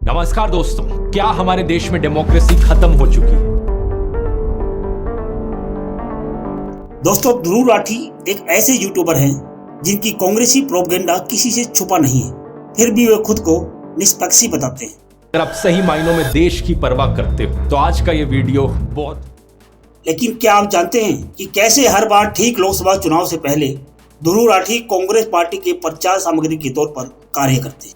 नमस्कार दोस्तों, क्या हमारे देश में डेमोक्रेसी खत्म हो चुकी है? दोस्तों, ध्रुव राठी एक ऐसे यूट्यूबर हैं जिनकी कांग्रेसी प्रोपेगेंडा किसी से छुपा नहीं है, फिर भी वे खुद को निष्पक्ष बताते हैं। अगर आप सही मायनों में देश की परवाह करते हो तो आज का ये वीडियो बहुत। लेकिन क्या आप जानते हैं कि कैसे हर बार ठीक लोकसभा चुनाव से पहले ध्रुव राठी कांग्रेस पार्टी के प्रचार सामग्री के तौर पर कार्य करते हैं?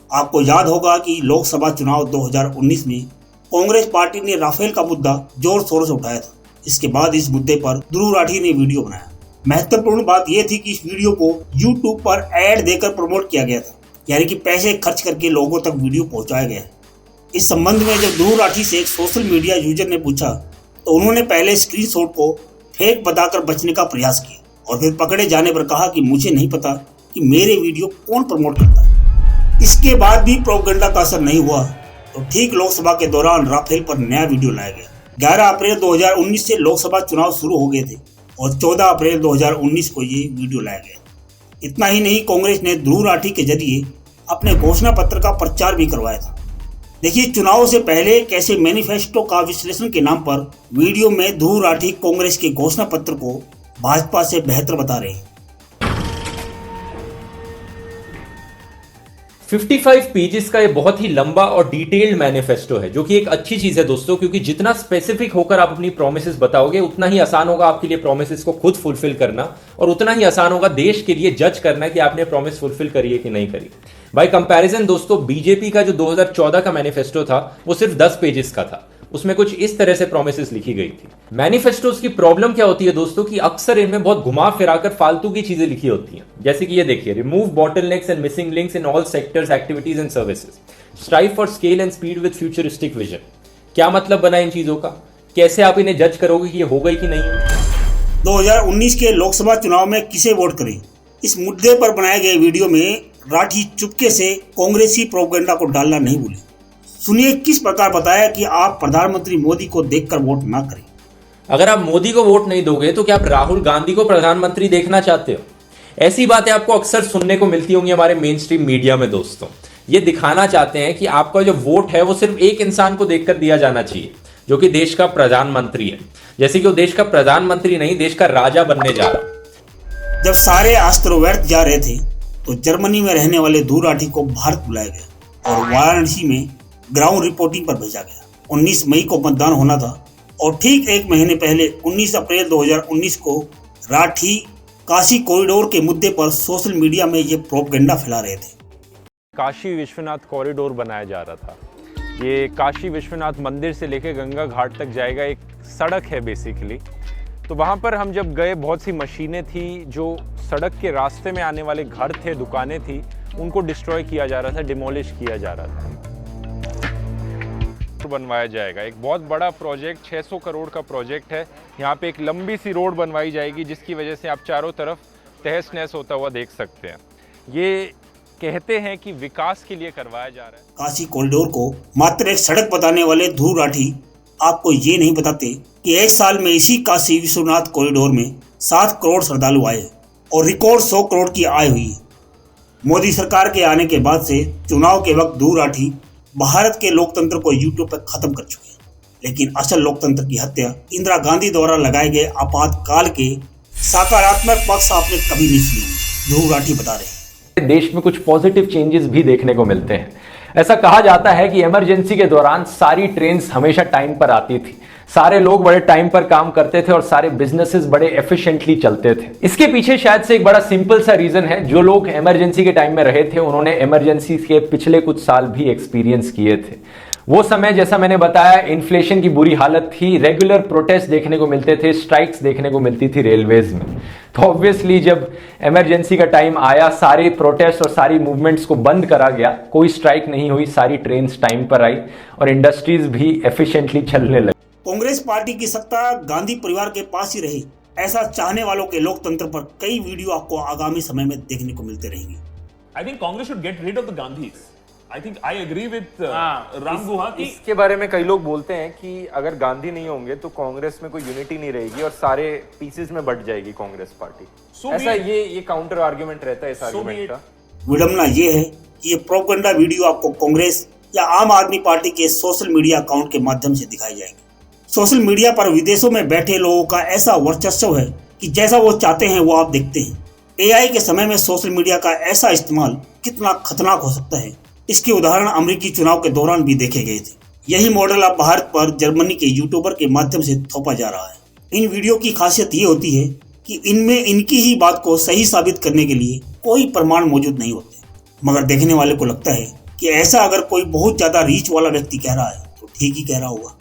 आपको याद होगा कि लोकसभा चुनाव 2019 में कांग्रेस पार्टी ने राफेल का मुद्दा जोर शोर से उठाया था। इसके बाद इस मुद्दे पर ध्रुव राठी ने वीडियो बनाया। महत्वपूर्ण बात यह थी कि इस वीडियो को YouTube पर ऐड देकर प्रमोट किया गया था, यानी कि पैसे खर्च करके लोगों तक वीडियो पहुंचाया गया। इस संबंध में जब ध्रुव राठी से एक सोशल मीडिया यूजर ने पूछा तो उन्होंने पहले स्क्रीनशॉट को फेक बताकर बचने का प्रयास किया और फिर पकड़े जाने पर कहा कि मुझे नहीं पता कि मेरे वीडियो कौन प्रमोट करता है। इसके बाद भी प्रोपेगेंडा का असर नहीं हुआ तो ठीक लोकसभा के दौरान राफेल पर नया वीडियो लाया गया। 11 अप्रैल 2019 से लोकसभा चुनाव शुरू हो गए थे और 14 अप्रैल 2019 को ये वीडियो लाया गया। इतना ही नहीं, कांग्रेस ने ध्रुव राठी के जरिए अपने घोषणा पत्र का प्रचार भी करवाया था। देखिए, चुनाव से पहले कैसे मैनिफेस्टो का विश्लेषण के नाम पर वीडियो में ध्रुव राठी कांग्रेस के घोषणा पत्र को भाजपा से बेहतर बता रहे हैं। 55 पेजेस का ये बहुत ही लंबा और डिटेल्ड मैनिफेस्टो है, जो कि एक अच्छी चीज है दोस्तों, क्योंकि जितना स्पेसिफिक होकर आप अपनी प्रोमिसेस बताओगे उतना ही आसान होगा आपके लिए प्रोमिसेस को खुद फुलफिल करना, और उतना ही आसान होगा देश के लिए जज करना कि आपने प्रॉमिस फुलफिल करी है कि नहीं करी। बाय कंपैरिजन दोस्तों, बीजेपी का जो 2014 का मैनिफेस्टो था वो सिर्फ 10 पेजेस का था। उसमें कुछ इस तरह से प्रोमिसेस लिखी गई थी। मैनिफेस्टोस की प्रॉब्लम क्या होती है दोस्तों कि अक्सर इनमें बहुत घुमा फिराकर फालतू की चीजें लिखी होती हैं। जैसे कि ये देखिए, remove bottlenecks and missing links in all sectors, activities and services, strive for scale and speed with futuristic vision. क्या मतलब बना इन चीजों का? कैसे आप इन्हें जज करोगे कि ये हो गई कि नहीं? 2019 के लोकसभा चुनाव में किसे वोट करें, इस मुद्दे पर बनाए गए वीडियो में राठी चुपके से कांग्रेसी प्रोपेगेंडा को डालना नहीं भूले। सुनिए किस प्रकार बताया कि आप प्रधानमंत्री मोदी को देखकर वोट ना करें। अगर आप मोदी को वोट नहीं दोगे तो क्या आप राहुल गांधी को प्रधानमंत्री देखना चाहते हो? ऐसी बातें आपको अक्सर सुनने को मिलती होंगी हमारे मेन स्ट्रीम मीडिया में दोस्तों। ये दिखाना चाहते हैं कि आपका जो वोट है वो सिर्फ एक इंसान को देखकर दिया जाना चाहिए, जो कि देश का प्रधानमंत्री है। जैसे कि वो देश का प्रधानमंत्री नहीं, देश का राजा बनने जा रहा। जब सारे अस्त्र व्यर्थ जा रहे थे तो जर्मनी में रहने वाले ध्रुव राठी को भारत बुलाया गया और वाराणसी में ग्राउंड रिपोर्टिंग पर भेजा गया। 19 मई को मतदान होना था और ठीक एक महीने पहले 19 अप्रैल 2019 को राठी काशी कॉरिडोर के मुद्दे पर सोशल मीडिया में ये प्रोपेगेंडा फैला रहे थे। काशी विश्वनाथ कॉरिडोर बनाया जा रहा था। ये काशी विश्वनाथ मंदिर से लेकर गंगा घाट तक जाएगा, एक सड़क है बेसिकली। तो वहाँ पर हम जब गए, बहुत सी मशीनें थी, जो सड़क के रास्ते में आने वाले घर थे, दुकानें थी, उनको डिस्ट्रॉय किया जा रहा था, डिमोलिश किया जा रहा था। बनवाया जाएगा एक बहुत बड़ा प्रोजेक्ट, 600 करोड़ का प्रोजेक्ट है। यहाँ पे एक लंबी सी रोड बनवाई जाएगी जिसकी वजह से आप चारों तरफ तहस नहस होता हुआ देख सकते हैं। ये कहते हैं कि विकास के लिए करवाया जा रहा है। काशी कॉरिडोर को मात्र एक सड़क बताने वाले ध्रुव राठी आपको ये नहीं बताते कि एक साल में इसी काशी विश्वनाथ कॉरिडोर में 7 करोड़ श्रद्धालु आए और रिकॉर्ड 100 करोड़ की आय हुई है। मोदी सरकार के आने के बाद से चुनाव के वक्त ध्रुव राठी भारत के लोकतंत्र को यूट्यूब पर खत्म कर चुके हैं, लेकिन असल लोकतंत्र की हत्या इंदिरा गांधी द्वारा लगाए गए आपातकाल के सकारात्मक पक्ष आपने कभी नहीं सुने। ध्रुव राठी बता रहे हैं देश में कुछ पॉजिटिव चेंजेस भी देखने को मिलते हैं। ऐसा कहा जाता है कि इमरजेंसी के दौरान सारी ट्रेन्स हमेशा टाइम पर आती थी, सारे लोग बड़े टाइम पर काम करते थे और सारे बिजनेसेस बड़े एफिशिएंटली चलते थे। इसके पीछे शायद से एक बड़ा सिंपल सा रीजन है, जो लोग इमरजेंसी के टाइम में रहे थे उन्होंने इमरजेंसी के पिछले कुछ साल भी एक्सपीरियंस किए थे। वो समय, जैसा मैंने बताया, इन्फ्लेशन की बुरी हालत थी, रेगुलर प्रोटेस्ट देखने को मिलते थे, स्ट्राइक्स देखने को मिलती थी रेलवेज में। तो ऑब्वियसली जब इमरजेंसी का टाइम आया, सारे प्रोटेस्ट और सारी मूवमेंट्स को बंद करा गया, कोई स्ट्राइक नहीं हुई, सारी ट्रेन्स टाइम पर आई और इंडस्ट्रीज भी एफिशिएंटली चलने लगी। कांग्रेस पार्टी की सत्ता गांधी परिवार के पास ही रहे, ऐसा चाहने वालों के लोकतंत्र पर कई वीडियो आपको आगामी समय में देखने को मिलते रहेंगे। I think Congress should get rid of the Gandhis. I think I agree with Ram Guha की इसके बारे में कई लोग बोलते हैं कि अगर गांधी नहीं होंगे तो कांग्रेस में कोई यूनिटी नहीं रहेगी और सारे पीसेस में बट जाएगी कांग्रेस पार्टी। ऐसा ये काउंटर आर्गुमेंट रहता है इस आर्गुमेंट का। विडंबना ये है कि ये प्रोपेगेंडा वीडियो आपको कांग्रेस या आम आदमी पार्टी के सोशल मीडिया अकाउंट के माध्यम से दिखाए जाएंगे। सोशल मीडिया पर विदेशों में बैठे लोगों का ऐसा वर्चस्व है कि जैसा वो चाहते हैं वो आप देखते हैं। एआई के समय में सोशल मीडिया का ऐसा इस्तेमाल कितना खतरनाक हो सकता है, इसके उदाहरण अमेरिकी चुनाव के दौरान भी देखे गए थे। यही मॉडल अब भारत पर जर्मनी के यूट्यूबर के माध्यम से थोपा जा रहा है। इन वीडियो की खासियत ये होती है कि इनमें इनकी ही बात को सही साबित करने के लिए कोई प्रमाण मौजूद नहीं होते, मगर देखने वाले को लगता है कि ऐसा अगर कोई बहुत ज्यादा रीच वाला व्यक्ति कह रहा है तो ठीक ही कह रहा होगा।